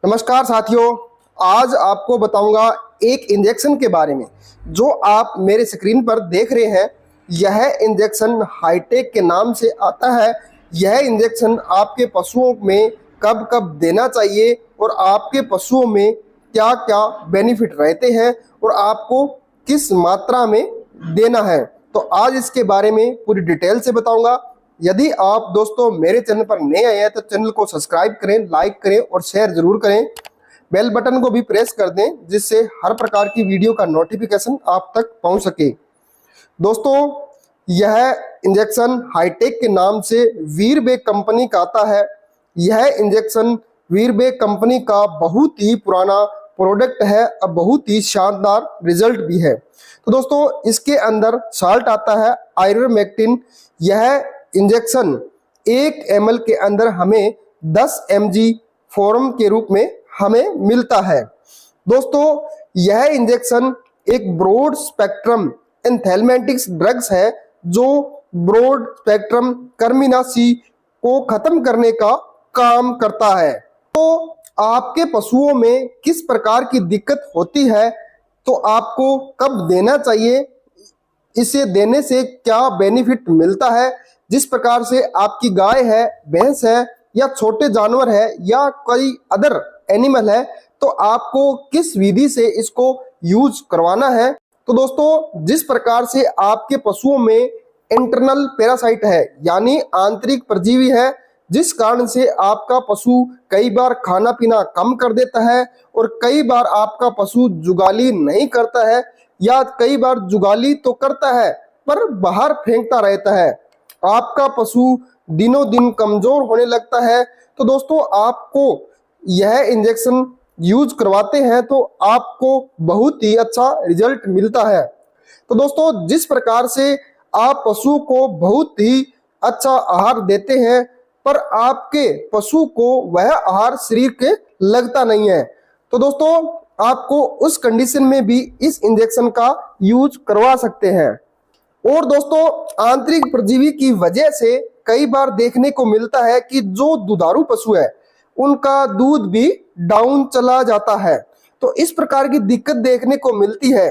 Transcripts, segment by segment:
नमस्कार साथियों, आज आपको बताऊंगा एक इंजेक्शन के बारे में जो आप मेरे स्क्रीन पर देख रहे हैं। यह इंजेक्शन हाईटेक के नाम से आता है। यह इंजेक्शन आपके पशुओं में कब कब देना चाहिए और आपके पशुओं में क्या क्या बेनिफिट रहते हैं और आपको किस मात्रा में देना है, तो आज इसके बारे में पूरी डिटेल से बताऊंगा। यदि आप दोस्तों मेरे चैनल पर नए आए हैं तो चैनल को सब्सक्राइब करें, लाइक करें और शेयर जरूर करें। बेल बटन को भी प्रेस कर दें जिससे हर प्रकार की वीडियो का नोटिफिकेशन आप तक पहुंच सके। दोस्तों, यह इंजेक्शन हाईटेक के नाम से वीरबैक कंपनी का आता है। यह इंजेक्शन वीरबैक कंपनी का बहुत ही पुराना प्रोडक्ट है और बहुत ही शानदार रिजल्ट भी है। तो दोस्तों, इसके अंदर साल्ट आता है आइवरमेक्टिन। यह इंजेक्शन 1 ml के अंदर हमें 10 mg फॉर्म के रूप में हमें मिलता है। दोस्तों, यह इंजेक्शन एक ब्रॉड स्पेक्ट्रम एंथेल्मेंटिक्स ड्रग्स है जो ब्रॉड स्पेक्ट्रम कृमिनाशी को खत्म करने का काम करता है। तो आपके पशुओं में किस प्रकार की दिक्कत होती है, तो आपको कब देना चाहिए, इसे देने से क्या बेनिफिट मिलता है, जिस प्रकार से आपकी गाय है, भैंस है या छोटे जानवर है या कोई अदर एनिमल है, तो आपको किस विधि से इसको यूज करवाना है। तो दोस्तों, जिस प्रकार से आपके पशुओं में इंटरनल पैरासाइट है यानी आंतरिक परजीवी है, जिस कारण से आपका पशु कई बार खाना पीना कम कर देता है और कई बार आपका पशु जुगाली नहीं करता है या कई बार जुगाली तो करता है पर बाहर फेंकता रहता है, आपका पशु दिनों दिन कमजोर होने लगता है। तो दोस्तों, आपको यह इंजेक्शन यूज करवाते हैं तो आपको बहुत ही अच्छा रिजल्ट मिलता है। तो दोस्तों, जिस प्रकार से आप पशु को बहुत ही अच्छा आहार देते हैं पर आपके पशु को वह आहार शरीर के लगता नहीं है, तो दोस्तों आपको उस कंडीशन में भी इस इंजेक्शन का यूज करवा सकते हैं। और दोस्तों, आंतरिक परजीवी की वजह से कई बार देखने को मिलता है कि जो दुधारू पशु है उनका दूध भी डाउन चला जाता है। तो इस प्रकार की दिक्कत देखने को मिलती है।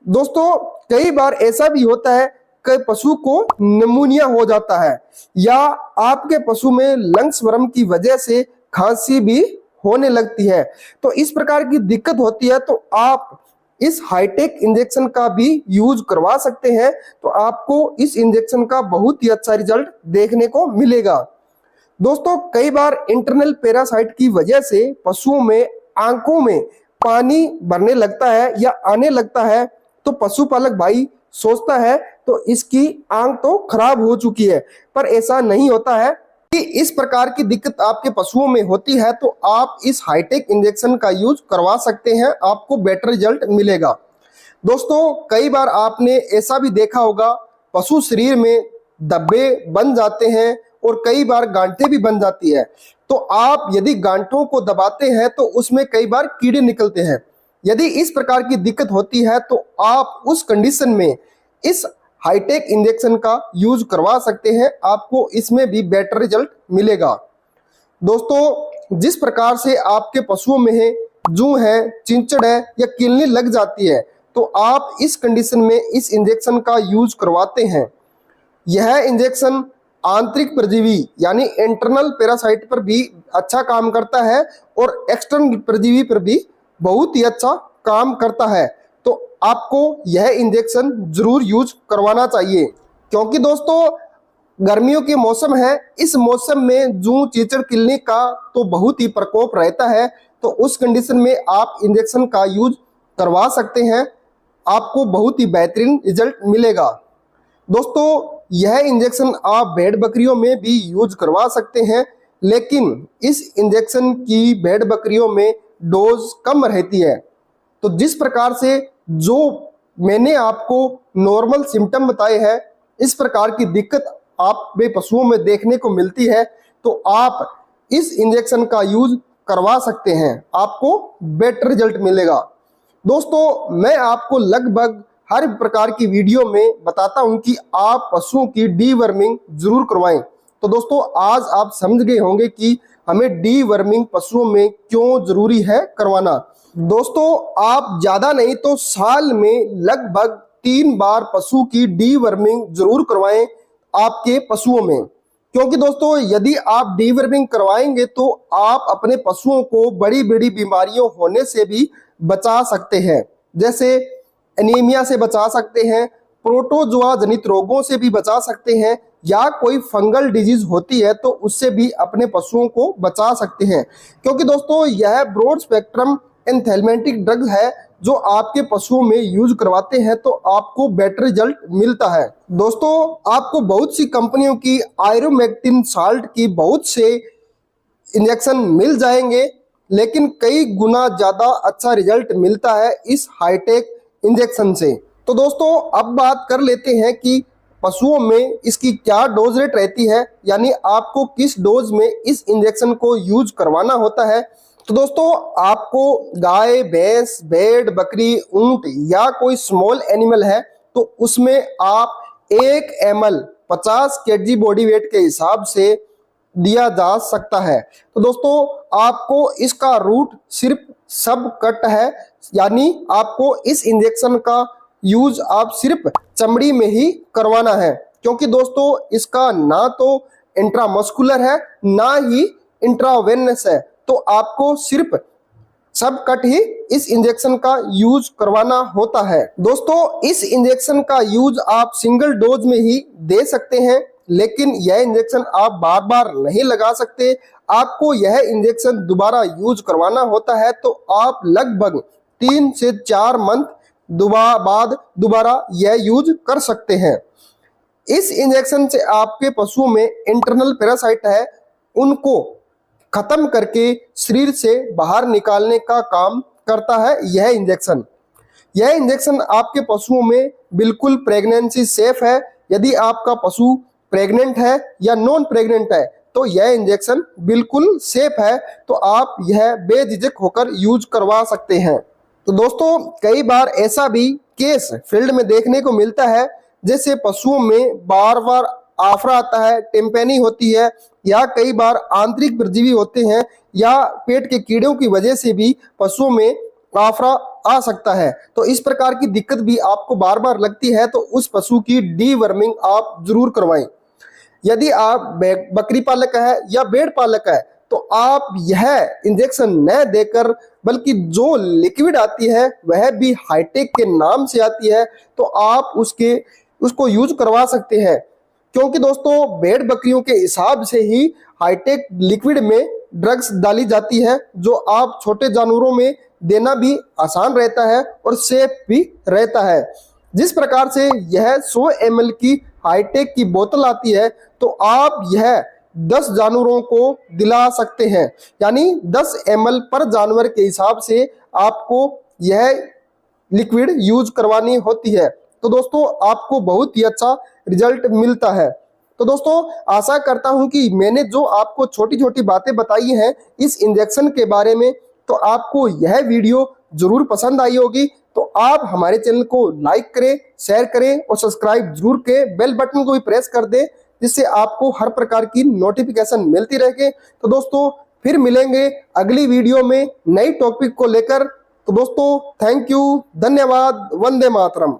दोस्तों, कई बार ऐसा भी होता है कि पशु को निमोनिया हो जाता है या आपके पशु में लंग्स वर्म की वजह से खांसी भी होने लगती है। तो इस प्रकार की दिक्कत होती है तो आप इस हाईटेक इंजेक्शन का भी यूज करवा सकते हैं। तो आपको इस इंजेक्शन का बहुत ही अच्छा रिजल्ट देखने को मिलेगा। दोस्तों, कई बार इंटरनल पैरासाइट की वजह से पशुओं में आंखों में पानी भरने लगता है या आने लगता है, तो पशुपालक भाई सोचता है तो इसकी आंख तो खराब हो चुकी है, पर ऐसा नहीं होता है। कि इस प्रकार की दिक्कत आपके पशुओं में होती है तो आप इस हाईटेक इंजेक्शन का यूज करवा सकते हैं, आपको बेटर रिजल्ट मिलेगा। दोस्तों, कई बार आपने ऐसा भी देखा होगा पशु शरीर में धब्बे बन जाते हैं और कई बार गांठें भी बन जाती है। तो आप यदि गांठों को दबाते हैं तो उसमें कई बार कीड़े निकलते हैं। यदि इस प्रकार की दिक्कत होती है तो आप उस कंडीशन में इस हाईटेक इंजेक्शन का यूज करवा सकते हैं, आपको इसमें भी बेटर रिजल्ट मिलेगा। दोस्तों, जिस प्रकार से आपके पशुओं में जूं है, चिंचड़ है या किलनी लग जाती है, तो आप इस कंडीशन में इस इंजेक्शन का यूज करवाते हैं। यह इंजेक्शन आंतरिक परजीवी यानी इंटरनल पैरासाइट पर भी अच्छा काम करता है और एक्सटर्नल परजीवी पर भी बहुत ही अच्छा काम करता है। तो आपको यह इंजेक्शन जरूर यूज करवाना चाहिए, क्योंकि दोस्तों गर्मियों के मौसम है, इस मौसम में जूं, चीचड़, किलनी का तो बहुत ही प्रकोप रहता है। तो उस कंडीशन में आप इंजेक्शन का यूज करवा सकते हैं, आपको बहुत ही बेहतरीन रिजल्ट मिलेगा। दोस्तों, यह इंजेक्शन आप भेड़ बकरियों में भी यूज करवा सकते हैं, लेकिन इस इंजेक्शन की भेड़ बकरियों में डोज कम रहती है। तो जिस प्रकार से जो मैंने आपको नॉर्मल सिम्टम बताए हैं, इस प्रकार की दिक्कत आप में पशुओं में देखने को मिलती है, तो आप इस इंजेक्शन का यूज करवा सकते हैं, आपको बेटर रिजल्ट मिलेगा। दोस्तों, मैं आपको लगभग हर प्रकार की वीडियो में बताता हूं कि आप पशुओं की डीवर्मिंग जरूर करवाएं। तो दोस्तों, आज आप समझ गए होंगे कि हमें डीवर्मिंग पशुओं में क्यों जरूरी है करवाना। दोस्तों, आप ज्यादा नहीं तो साल में लगभग 3 बार पशु की डीवर्मिंग जरूर करवाएं आपके पशुओं में, क्योंकि दोस्तों यदि आप डीवर्मिंग करवाएंगे तो आप अपने पशुओं को बड़ी बड़ी बीमारियों होने से भी बचा सकते हैं, जैसे एनीमिया से बचा सकते हैं, प्रोटोजोआ जनित रोगों से भी बचा सकते हैं, या कोई फंगल डिजीज होती है तो उससे भी अपने पशुओं को बचा सकते हैं, क्योंकि दोस्तों यह ब्रॉड स्पेक्ट्रम एंथेल्मेंटिक ड्रग है जो आपके पशुओं में यूज करवाते हैं तो आपको बेटर रिजल्ट मिलता है। दोस्तों, आपको बहुत सी कंपनियों की आयरोमेक्टिन साल्ट की बहुत से इंजेक्शन मिल जाएंगे, लेकिन कई गुना ज्यादा अच्छा रिजल्ट मिलता है इस हाईटेक इंजेक्शन से। तो दोस्तों, अब बात कर लेते हैं कि पशुओं में इसकी क्या डोज रेट रहती है, यानी आपको किस डोज में इस इंजेक्शन को यूज करवाना होता है। तो दोस्तों, आपको गाय, भैंस, भेड़, बकरी, ऊंट या कोई स्मॉल एनिमल है तो उसमें आप 1 ml 50 kg बॉडी वेट के हिसाब से दिया जा सकता है। तो दोस्तों, आपको इसका रूट सिर्फ सब कट है, यानी आपको इस इंजेक्शन का यूज आप सिर्फ चमड़ी में ही करवाना है, क्योंकि दोस्तों इसका ना तो इंट्रामस्कुलर है ना ही इंट्रावेनस है, तो आपको सिर्फ सब कट ही इस इंजेक्शन का यूज करवाना होता है। दोस्तों, इस इंजेक्शन का यूज आप सिंगल डोज में ही दे सकते हैं, लेकिन यह इंजेक्शन आप बार बार नहीं लगा सकते। आपको यह इंजेक्शन दोबारा यूज करवाना होता है तो आप लगभग 3 से 4 मंथ बाद दोबारा यह यूज कर सकते हैं। इस इंजेक्शन से आपके पशुओं में इंटरनल पैरासाइट है, उनको खत्म करके शरीर से बाहर निकालने का काम करता है यह इंजेक्शन। यह इंजेक्शन आपके पशुओं में बिल्कुल प्रेगनेंसी सेफ है। यदि आपका पशु प्रेग्नेंट है या नॉन प्रेग्नेंट है तो यह इंजेक्शन बिल्कुल सेफ है, तो आप यह बेझिझक होकर यूज करवा सकते हैं। तो दोस्तों, कई बार ऐसा भी केस फील्ड में देखने को मिलता है, जैसे पशुओं में बार बार आफरा आता है, टेम्पेनी होती है, या कई बार आंतरिक परजीवी होते हैं, या पेट के कीड़ों की वजह से भी पशुओं में आफरा आ सकता है। तो इस प्रकार की दिक्कत भी आपको बार बार लगती है तो उस पशु की डीवर्मिंग आप जरूर करवाएं। यदि आप बकरी पालक है या भेड़ पालक है तो आप यह इंजेक्शन न देकर, बल्कि जो लिक्विड आती है वह भी हाईटेक के नाम से आती है, तो आप उसको यूज करवा सकते हैं, क्योंकि दोस्तों भेड़ बकरियों के हिसाब से ही हाईटेक लिक्विड में ड्रग्स डाली जाती है, जो आप छोटे जानवरों में देना भी आसान रहता है और सेफ भी रहता है। जिस प्रकार से यह 100 ml की हाईटेक की बोतल आती है तो आप यह 10 जानवरों को दिला सकते हैं, यानी 10 ml पर जानवर के हिसाब से आपको यह लिक्विड यूज करवानी होती है। तो दोस्तों, आपको बहुत ही अच्छा रिजल्ट मिलता है। तो दोस्तों, आशा करता हूं कि मैंने जो आपको छोटी छोटी बातें बताई हैं इस इंजेक्शन के बारे में, तो आपको यह वीडियो जरूर पसंद आई होगी। तो आप हमारे चैनल को लाइक करें, शेयर करें और सब्सक्राइब जरूर करें, बेल बटन को भी प्रेस कर दें, जिससे आपको हर प्रकार की नोटिफिकेशन मिलती रहे। तो दोस्तों, फिर मिलेंगे अगली वीडियो में नई टॉपिक को लेकर। तो दोस्तों, थैंक यू, धन्यवाद, वंदे मातरम।